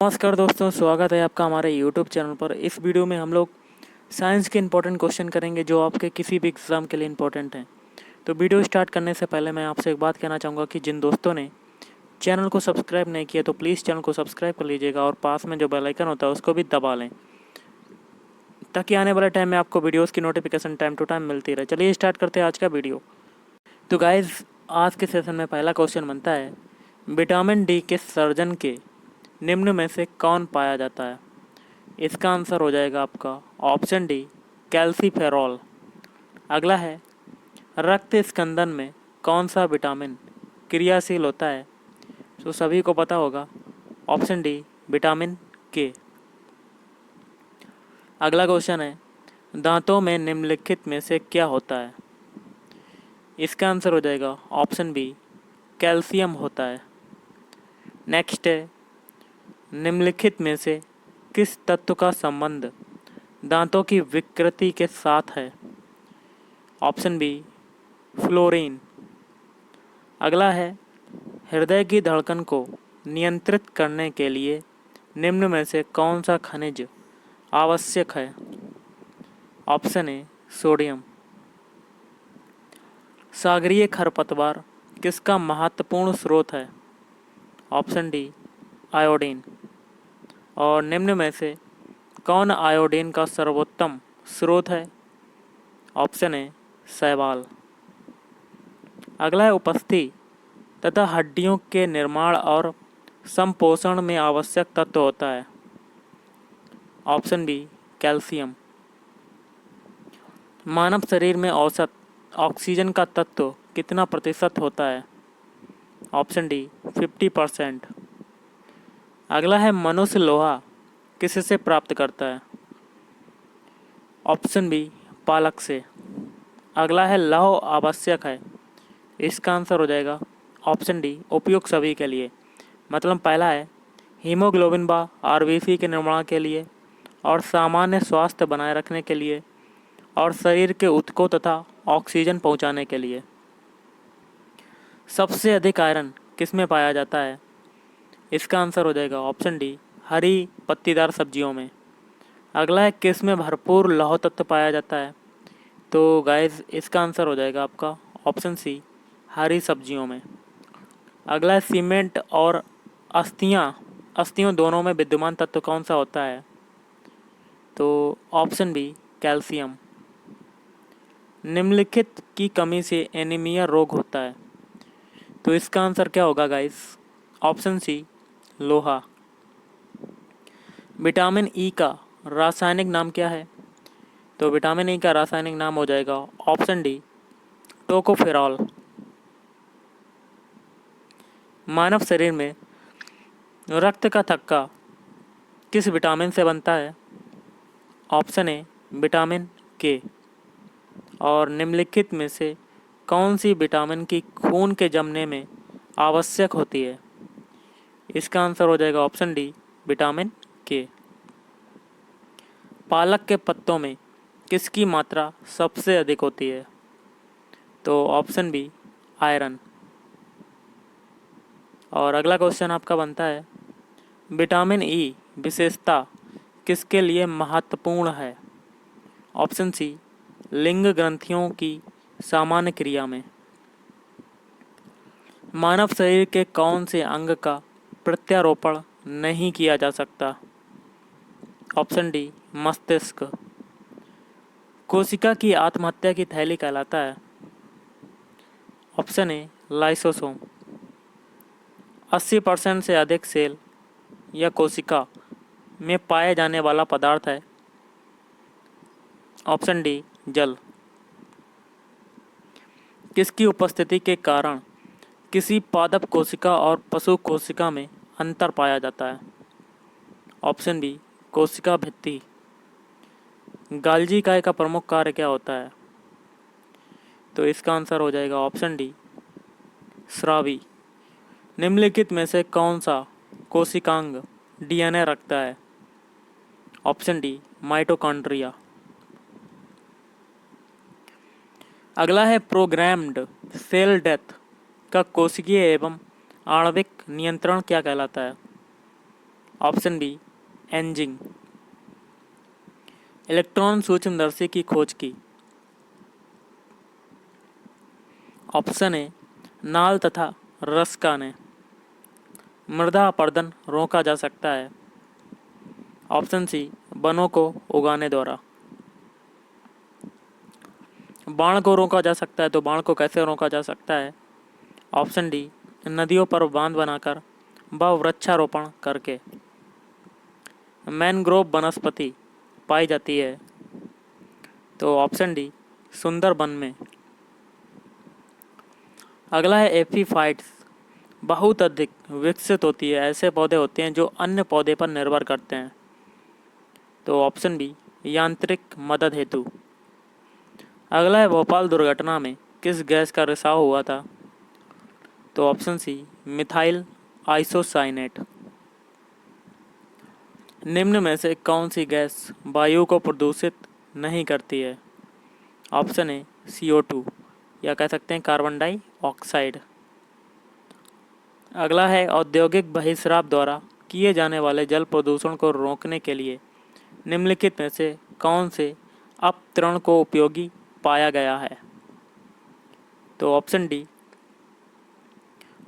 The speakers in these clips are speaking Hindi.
नमस्कार दोस्तों, स्वागत है आपका हमारे YouTube चैनल पर। इस वीडियो में हम लोग साइंस के इंपॉर्टेंट क्वेश्चन करेंगे जो आपके किसी भी एग्ज़ाम के लिए इंपॉर्टेंट हैं। तो वीडियो स्टार्ट करने से पहले मैं आपसे एक बात कहना चाहूँगा कि जिन दोस्तों ने चैनल को सब्सक्राइब नहीं किया तो प्लीज़ चैनल को सब्सक्राइब कर लीजिएगा और पास में जो बेल आइकन होता है उसको भी दबा लें, ताकि आने वाले टाइम में आपको वीडियोज़ की नोटिफिकेशन टाइम टू टाइम मिलती रहे। चलिए स्टार्ट करते हैं आज का वीडियो। तो गाइज़, आज के सेशन में पहला क्वेश्चन बनता है, विटामिन डी के सर्जन के निम्न में से कौन पाया जाता है? इसका आंसर हो जाएगा आपका ऑप्शन डी, कैल्सीफेरॉल। अगला है, रक्त स्कंदन में कौन सा विटामिन क्रियाशील होता है? तो सभी को पता होगा, ऑप्शन डी, विटामिन के। अगला क्वेश्चन है, दांतों में निम्नलिखित में से क्या होता है? इसका आंसर हो जाएगा ऑप्शन बी, कैल्शियम होता है। नेक्स्ट है, निम्नलिखित में से किस तत्व का संबंध दांतों की विकृति के साथ है? Option B, fluorine. अगला है, हृदय की धड़कन को नियंत्रित करने के लिए निम्न में से कौन सा खनिज आवश्यक है? ऑप्शन ए, सोडियम। सागरीय खरपतवार किसका महत्वपूर्ण स्रोत है? Option D, iodine. और निम्न में से कौन आयोडीन का सर्वोत्तम स्रोत है? ऑप्शन ए, शैवाल। अगला है, उपस्थिति तथा हड्डियों के निर्माण और संपोषण में आवश्यक तत्व होता है? Option B, calcium. मानव शरीर में औसत ऑक्सीजन का तत्व कितना प्रतिशत होता है? Option D, 50%। अगला है, मनुष्य लोहा किससे प्राप्त करता है? ऑप्शन बी, पालक से। अगला है, लौह आवश्यक है। इसका आंसर हो जाएगा ऑप्शन डी, उपयुक्त सभी के लिए। मतलब पहला है, हीमोग्लोबिन व आरबीसी के निर्माण के लिए और सामान्य स्वास्थ्य बनाए रखने के लिए और शरीर के ऊतकों तथा ऑक्सीजन पहुंचाने के लिए। सबसे अधिक आयरन किस में पाया जाता है? इसका आंसर हो जाएगा ऑप्शन डी, हरी पत्तीदार सब्जियों में। अगला है, किस में भरपूर लौह तत्व पाया जाता है? तो गाइस, इसका आंसर हो जाएगा आपका ऑप्शन सी, हरी सब्जियों में। अगला है, सीमेंट और अस्थियों दोनों में विद्यमान तत्व कौन सा होता है? तो ऑप्शन बी, कैल्शियम। निम्नलिखित की कमी से एनीमिया रोग होता है? तो इसका आंसर क्या होगा गाइस? ऑप्शन सी, लोहा। विटामिन ई का रासायनिक नाम क्या है? तो विटामिन ई का रासायनिक नाम हो जाएगा ऑप्शन डी, टोकोफेरॉल। मानव शरीर में रक्त का थक्का किस विटामिन से बनता है? ऑप्शन ए, विटामिन के। और निम्नलिखित में से कौन सी विटामिन की खून के जमने में आवश्यक होती है? इसका आंसर हो जाएगा ऑप्शन डी, विटामिन के। पालक के पत्तों में किसकी मात्रा सबसे अधिक होती है? तो ऑप्शन बी, आयरन। और अगला क्वेश्चन आपका बनता है, विटामिन ई विशेषता किसके लिए महत्वपूर्ण है? ऑप्शन सी, लिंग ग्रंथियों की सामान्य क्रिया में। मानव शरीर के कौन से अंग का प्रत्यारोपण नहीं किया जा सकता? ऑप्शन डी, मस्तिष्क। कोशिका की आत्महत्या की थैली कहलाता है? ऑप्शन ए, लाइसोसोम। 80% से अधिक सेल या कोशिका में पाए जाने वाला पदार्थ है? ऑप्शन डी, जल। किसकी उपस्थिति के कारण किसी पादप कोशिका और पशु कोशिका में अंतर पाया जाता है? ऑप्शन बी, कोशिका भित्ति। गाल्जी इकाई का प्रमुख कार्य क्या होता है? तो इसका आंसर हो जाएगा ऑप्शन डी, स्रावी। निम्नलिखित में से कौन सा कोशिकांग डीएनए रखता है? Option D, mitochondria. अगला है, प्रोग्राम्ड सेल डेथ का कोशिकीय एवं आणविक नियंत्रण क्या कहलाता है? Option B एंजिंग। इलेक्ट्रॉन सूक्ष्मदर्शी की खोज की। ऑप्शन ए नाल तथा रस्का ने। मृदा अपरदन रोका जा सकता है। ऑप्शन सी वनों को उगाने द्वारा। बाढ़ को रोका जा सकता है, तो बाढ़ को कैसे रोका जा सकता है? ऑप्शन डी नदियों पर बांध बनाकर व वृक्षारोपण करके। मैनग्रोव वनस्पति पाई जाती है, तो ऑप्शन डी सुंदरबन में। अगला है एपीफाइट्स बहुत अधिक विकसित होती है। ऐसे पौधे होते हैं जो अन्य पौधे पर निर्भर करते हैं, तो ऑप्शन बी यांत्रिक मदद हेतु। अगला है भोपाल दुर्घटना में किस गैस का रिसाव हुआ था? तो ऑप्शन सी मिथाइल आइसोसाइनेट। निम्न में से कौन सी गैस वायु को प्रदूषित नहीं करती है? ऑप्शन ए CO2 या कह सकते हैं कार्बन डाइऑक्साइड। अगला है औद्योगिक बहिस्राव द्वारा किए जाने वाले जल प्रदूषण को रोकने के लिए निम्नलिखित में से कौन से अपतरण को उपयोगी पाया गया है? तो ऑप्शन डी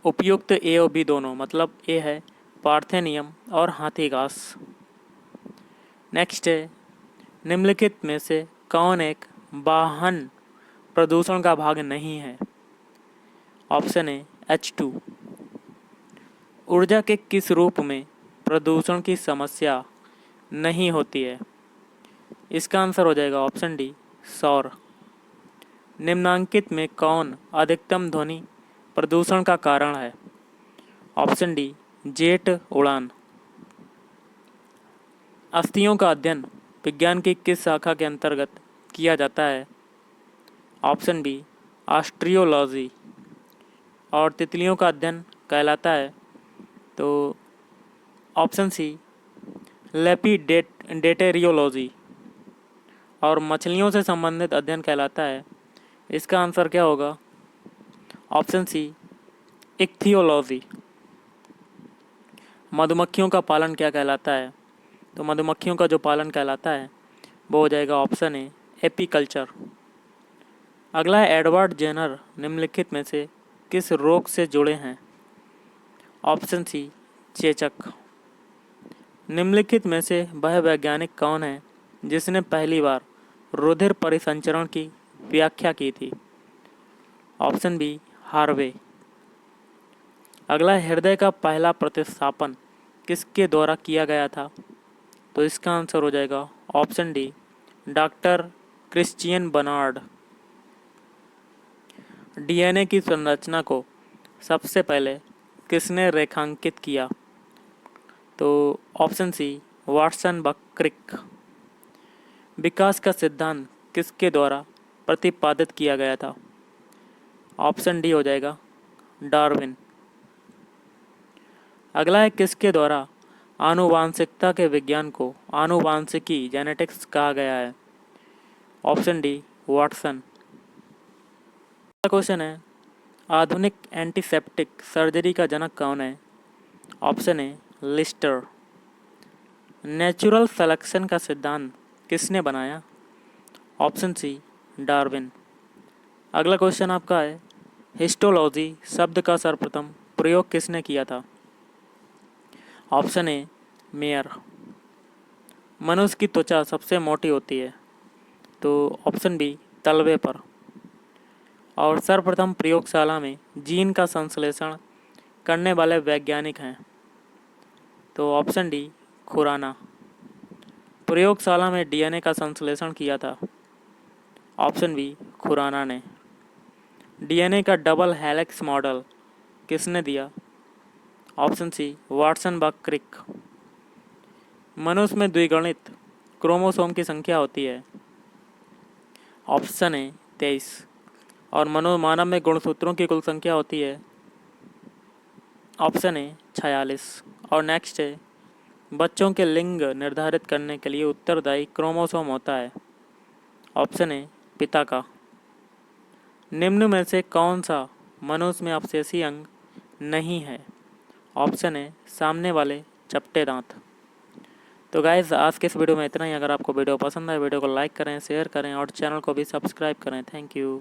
उपयुक्त ए और बी दोनों, मतलब ए है पार्थेनियम और हाथी घास। नेक्स्ट है निम्नलिखित में से कौन एक वाहन प्रदूषण का भाग नहीं है? ऑप्शन ए H2। ऊर्जा के किस रूप में प्रदूषण की समस्या नहीं होती है? इसका आंसर हो जाएगा ऑप्शन डी सौर। निम्नांकित में कौन अधिकतम ध्वनि प्रदूषण का कारण है? ऑप्शन डी जेट उड़ान। अस्थियों का अध्ययन विज्ञान की किस शाखा के अंतर्गत किया जाता है? Option B osteology. और तितलियों का अध्ययन कहलाता है, तो ऑप्शन सी लेपिडेटेरियोलॉजी। और मछलियों से संबंधित अध्ययन कहलाता है, इसका आंसर क्या होगा? Option C ichthyology. मधुमक्खियों का पालन क्या कहलाता है? तो मधुमक्खियों का जो पालन कहलाता है वो हो जाएगा ऑप्शन ए एपीकल्चर। अगला है एडवर्ड जेनर निम्नलिखित में से किस रोग से जुड़े हैं? ऑप्शन सी चेचक। निम्नलिखित में से वह वैज्ञानिक कौन है जिसने पहली बार रुधिर परिसंचरण की व्याख्या की थी? Option B Harvey. अगला है हृदय का पहला प्रतिस्थापन किसके द्वारा किया गया था? तो इसका आंसर हो जाएगा option D doctor Christiaan Barnard. DNA की संरचना को सबसे पहले किसने रेखांकित किया? तो ऑप्शन सी वाटसन व क्रिक। विकास का सिद्धांत किसके द्वारा प्रतिपादित किया गया था? ऑप्शन डी हो जाएगा डार्विन। अगला है किसके द्वारा आनुवांशिकता के विज्ञान को आनुवांशिकी जेनेटिक्स कहा गया है? Option D Watson. अगला क्वेश्चन है आधुनिक एंटीसेप्टिक सर्जरी का जनक कौन है? Option A Lister. Natural selection का सिद्धांत किसने बनाया? Option C Darwin. अगला क्वेश्चन आपका है हिस्टोलॉजी शब्द का सर्वप्रथम प्रयोग किसने किया था? Option A mayor. मनुष्य की त्वचा सबसे मोटी होती है, तो ऑप्शन बी तलवे पर। और सर्वप्रथम प्रयोगशाला में जीन का संश्लेषण करने वाले वैज्ञानिक हैं, तो ऑप्शन डी खुराना। प्रयोगशाला में डीएनए का संश्लेषण किया था, ऑप्शन बी खुराना ने। डीएनए का डबल हेलिक्स मॉडल किसने दिया? ऑप्शन सी वाटसन व क्रिक। मनुष्य में द्विगुणित क्रोमोसोम की संख्या होती है, ऑप्शन ए 23। और मानव में गुणसूत्रों की कुल संख्या होती है, ऑप्शन ए 46। और नेक्स्ट है बच्चों के लिंग निर्धारित करने के लिए उत्तरदायी क्रोमोसोम होता है, ऑप्शन ए पिता का। निम्न में से कौन सा मनुष्य में अपशेषी अंग नहीं है? ऑप्शन ए सामने वाले चपटे दांत। तो गाइज़ आज के इस वीडियो में इतना ही। अगर आपको वीडियो पसंद आए वीडियो को लाइक करें, शेयर करें और चैनल को भी सब्सक्राइब करें। Thank you.